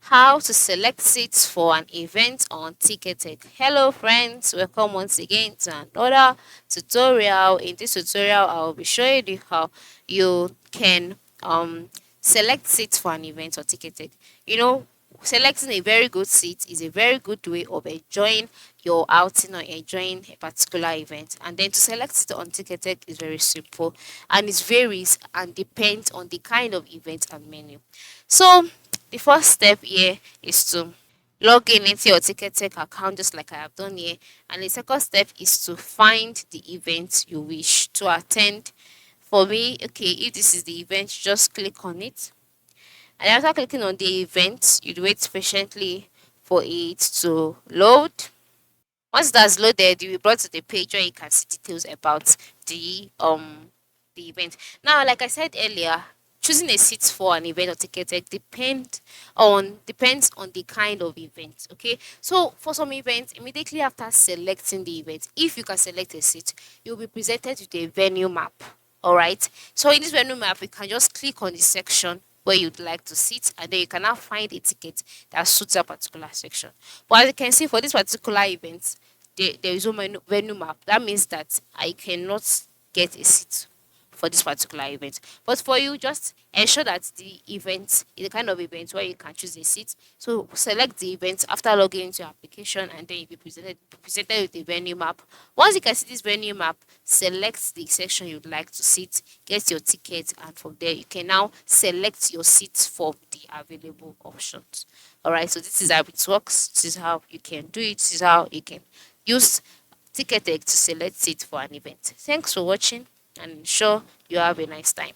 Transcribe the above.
How to select seats for an event on Ticketek. Hello friends, welcome once again to another tutorial. In this tutorial, I will be showing you how you can select seats for an event on Ticketek. You know, selecting a very good seat is a very good way of enjoying your outing or enjoying a particular event. And then to select it on Ticketek is very simple, and it varies and depends on the kind of event and menu. So the first step here is to log in into your Ticketek account just like I have done here. And the second step is to find the event you wish to attend. For me, okay, if this is the event, just click on it. And after clicking on the event, you wait patiently for it to load. Once that's loaded, you'll be brought to the page where you can see details about the event. Now, like I said earlier, choosing a seat for an event or ticket depends on the kind of event. Okay, so for some events, immediately after selecting the event, if you can select a seat, you'll be presented with a venue map. All right. So in this venue map, you can just click on the section where you'd like to sit, and then you can now find a ticket that suits a particular section. But as you can see, for this particular event, there is no venue map. That means that I cannot get a seat for this particular event. But for you, just ensure that the event is the kind of event where you can choose a seat. So select the event after logging into your application, and then you'll be presented with the venue map. Once you can see this venue map, select the section you'd like to sit, get your ticket, and from there you can now select your seats from the available options. All right, so this is how it works. This is how you can do it. This is how you can use Ticketek to select seat for an event. Thanks for watching, and sure you have a nice time.